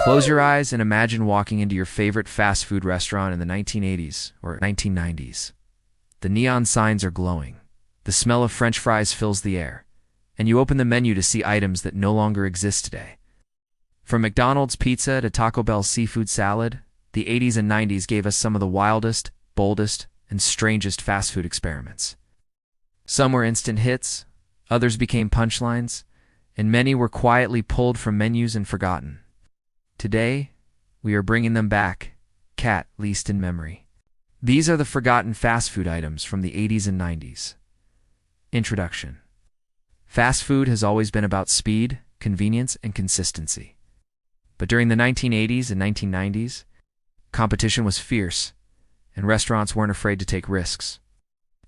Close your eyes and imagine walking into your favorite fast food restaurant in the 1980s or 1990s. The neon signs are glowing. The smell of French fries fills the air, and you open the menu to see items that no longer exist today. From McDonald's pizza to Taco Bell seafood salad, the 80s and 90s gave us some of the wildest, boldest, and strangest fast food experiments. Some were instant hits, others became punchlines, and many were quietly pulled from menus and forgotten. Today, we are bringing them back, least in memory. These are the forgotten fast food items from the 80s and 90s. Introduction. Fast food has always been about speed, convenience, and consistency. But during the 1980s and 1990s, competition was fierce, and restaurants weren't afraid to take risks.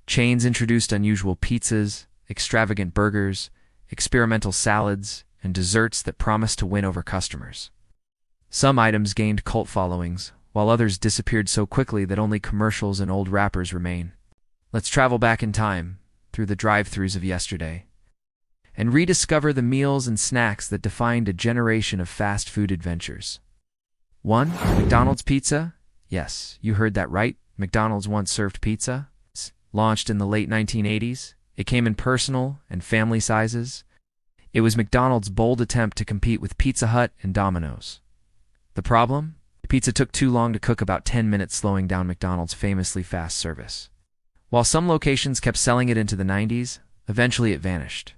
Chains introduced unusual pizzas, extravagant burgers, experimental salads, and desserts that promised to win over customers. Some items gained cult followings, while others disappeared so quickly that only commercials and old wrappers remain. Let's travel back in time, through the drive-thrus of yesterday, and rediscover the meals and snacks that defined a generation of fast food adventures. 1. McDonald's pizza? Yes, you heard that right. McDonald's once served pizza. Launched in the late 1980s, it came in personal and family sizes. It was McDonald's bold attempt to compete with Pizza Hut and Domino's. The problem? The pizza took too long to cook, about 10 minutes, slowing down McDonald's famously fast service. While some locations kept selling it into the 90s, eventually it vanished.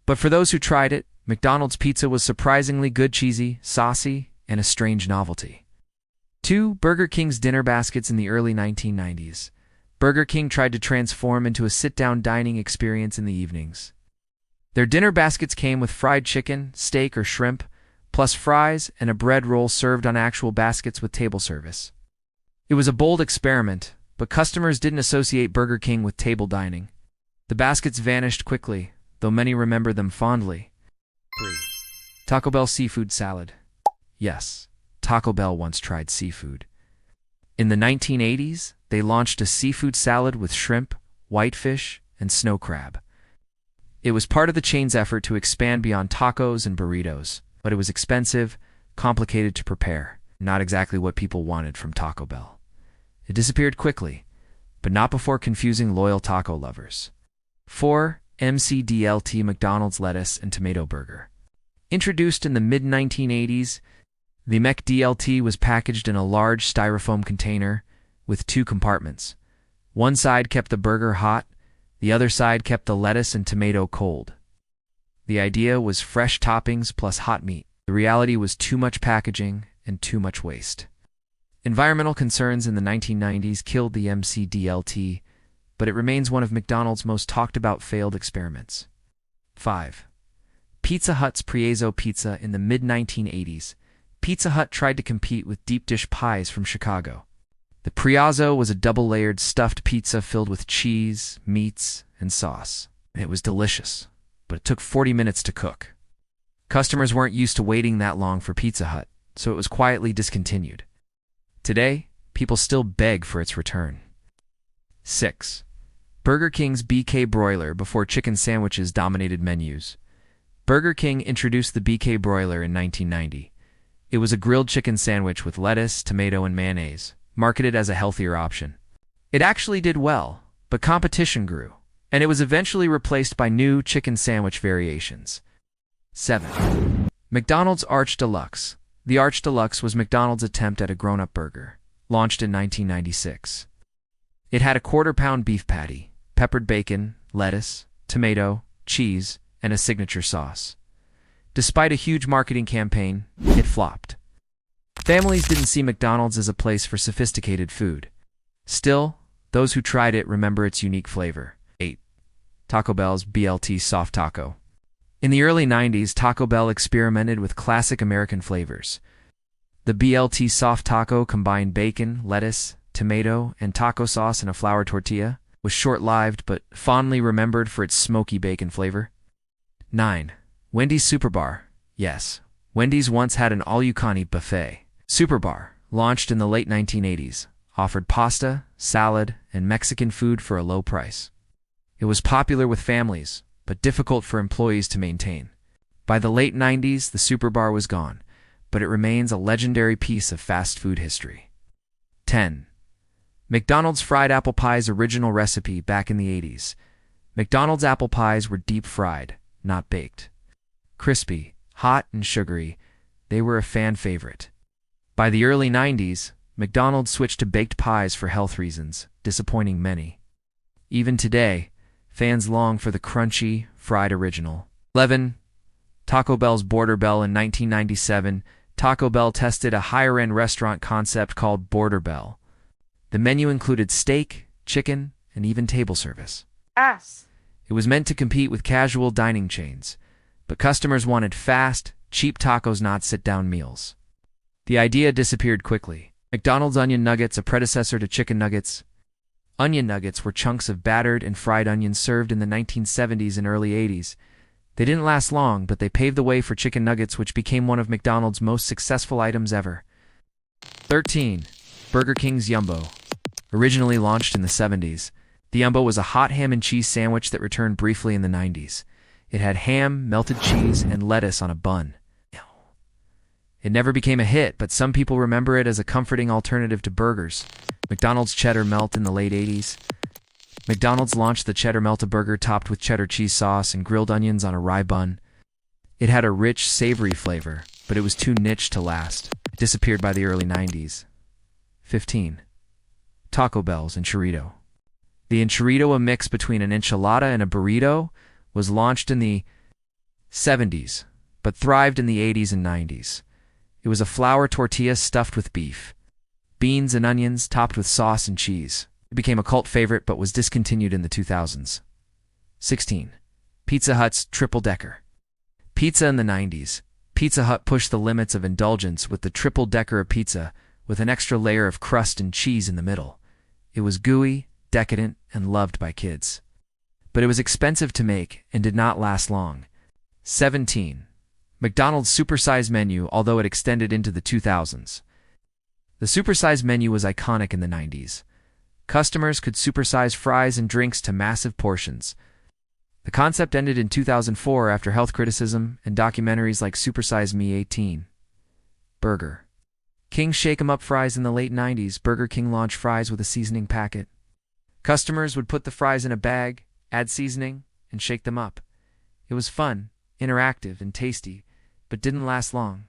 But for those who tried it, McDonald's pizza was surprisingly good, cheesy, saucy, and a strange novelty. 2. Burger King's dinner baskets in the early 1990s. Burger King tried to transform into a sit-down dining experience in the evenings. Their dinner baskets came with fried chicken, steak, or shrimp, plus fries and a bread roll served on actual baskets with table service. It was a bold experiment, but customers didn't associate Burger King with table dining. The baskets vanished quickly, though many remember them fondly. 3. Taco Bell seafood salad. Yes, Taco Bell once tried seafood. In the 1980s, they launched a seafood salad with shrimp, whitefish, and snow crab. It was part of the chain's effort to expand beyond tacos and burritos, but it was expensive, complicated to prepare, not exactly what people wanted from Taco Bell. It disappeared quickly, but not before confusing loyal taco lovers. 4. McDLT McDonald's lettuce and tomato burger. Introduced in the mid-1980s, the McDLT was packaged in a large styrofoam container with 2 compartments. One side kept the burger hot, the other side kept the lettuce and tomato cold. The idea was fresh toppings plus hot meat. The reality was too much packaging and too much waste. Environmental concerns in the 1990s killed the McDLT, but it remains one of McDonald's most talked about failed experiments. 5. Pizza Hut's Priezo pizza in the mid-1980s. Pizza Hut tried to compete with deep dish pies from Chicago. The Priezo was a double-layered stuffed pizza filled with cheese, meats, and sauce. It was delicious, but it took 40 minutes to cook. Customers weren't used to waiting that long for Pizza Hut, so it was quietly discontinued. Today, people still beg for its return. 6. Burger King's BK broiler before chicken sandwiches dominated menus. Burger King introduced the BK broiler in 1990. It was a grilled chicken sandwich with lettuce, tomato, and mayonnaise, marketed as a healthier option. It actually did well, but competition grew, and it was eventually replaced by new chicken sandwich variations. 7. McDonald's Arch Deluxe. The Arch Deluxe was McDonald's attempt at a grown-up burger, launched in 1996. It had a quarter-pound beef patty, peppered bacon, lettuce, tomato, cheese, and a signature sauce. Despite a huge marketing campaign, it flopped. Families didn't see McDonald's as a place for sophisticated food. Still, those who tried it remember its unique flavor. 8. Taco Bell's BLT Soft Taco. In the early 90s, Taco Bell experimented with classic American flavors. The BLT Soft Taco combined bacon, lettuce, tomato, and taco sauce in a flour tortilla, was short-lived but fondly remembered for its smoky bacon flavor. 9. Wendy's Superbar. Yes, Wendy's once had an all-you-can-eat buffet. Superbar, launched in the late 1980s, offered pasta, salad, and Mexican food for a low price. It was popular with families, but difficult for employees to maintain. By the late 90s, the Superbar was gone, but it remains a legendary piece of fast food history. 10. McDonald's fried apple pies original recipe back in the 80s. McDonald's apple pies were deep fried, not baked. Crispy, hot, and sugary, they were a fan favorite. By the early 90s, McDonald's switched to baked pies for health reasons, disappointing many. Even today, fans long for the crunchy, fried original. 11. Taco Bell's Border Bell. In 1997, Taco Bell tested a higher-end restaurant concept called Border Bell. The menu included steak, chicken, and even table service. It was meant to compete with casual dining chains, but customers wanted fast, cheap tacos, not sit-down meals. The idea disappeared quickly. McDonald's Onion Nuggets, a predecessor to chicken nuggets. Onion nuggets were chunks of battered and fried onions served in the 1970s and early 80s. They didn't last long, but they paved the way for chicken nuggets, which became one of McDonald's most successful items ever. 13. Burger King's Jumbo. Originally launched in the 70s, the Jumbo was a hot ham and cheese sandwich that returned briefly in the 90s. It had ham, melted cheese, and lettuce on a bun. It never became a hit, but some people remember it as a comforting alternative to burgers. McDonald's Cheddar Melt in the late 80s. McDonald's launched the Cheddar Melt-A-Burger topped with cheddar cheese sauce and grilled onions on a rye bun. It had a rich, savory flavor, but it was too niche to last. It disappeared by the early 90s. 15. Taco Bell's Enchilada. The Enchilada, a mix between an enchilada and a burrito, was launched in the 70s, but thrived in the 80s and 90s. It was a flour tortilla stuffed with beef, beans, and onions, topped with sauce and cheese. It became a cult favorite, but was discontinued in the 2000s. 16. Pizza Hut's Triple Decker. Pizza in the 90s. Pizza Hut pushed the limits of indulgence with the triple decker of pizza, with an extra layer of crust and cheese in the middle. It was gooey, decadent, and loved by kids. But it was expensive to make and did not last long. 17. McDonald's supersized menu, although it extended into the 2000s. The supersized menu was iconic in the 90s. Customers could supersize fries and drinks to massive portions. The concept ended in 2004 after health criticism and documentaries like Supersize Me 18. Burger King Shake 'em Up fries. In the late 90s, Burger King launched fries with a seasoning packet. Customers would put the fries in a bag, add seasoning, and shake them up. It was fun, interactive, and tasty, but didn't last long.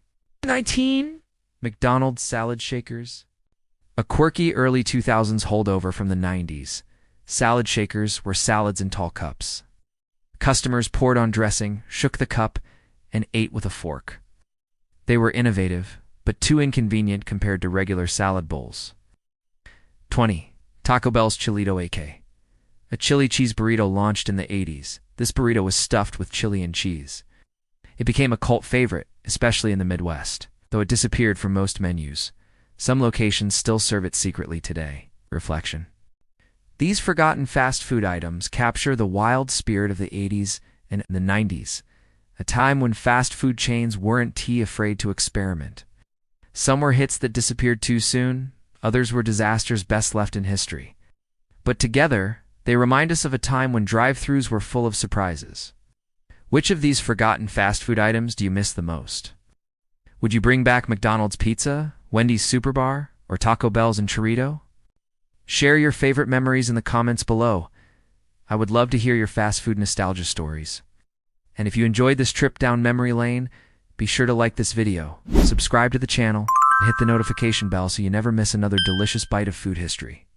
19. McDonald's Salad Shakers. A quirky early 2000s holdover from the 90s. Salad shakers were salads in tall cups. Customers poured on dressing, shook the cup, and ate with a fork. They were innovative, but too inconvenient compared to regular salad bowls. 20. Taco Bell's Chilito AK. A chili cheese burrito launched in the 80s. This burrito was stuffed with chili and cheese. It became a cult favorite, especially in the Midwest, though it disappeared from most menus. Some locations still serve it secretly today. Reflection. These forgotten fast food items capture the wild spirit of the 80s and the 90s, a time when fast food chains weren't too afraid to experiment. Some were hits that disappeared too soon, others were disasters best left in history. But together, they remind us of a time when drive-thrus were full of surprises. Which of these forgotten fast food items do you miss the most? Would you bring back McDonald's pizza, Wendy's Superbar, or Taco Bell's Enchilada? Share your favorite memories in the comments below. I would love to hear your fast food nostalgia stories. And if you enjoyed this trip down memory lane, be sure to like this video, subscribe to the channel, and hit the notification bell so you never miss another delicious bite of food history.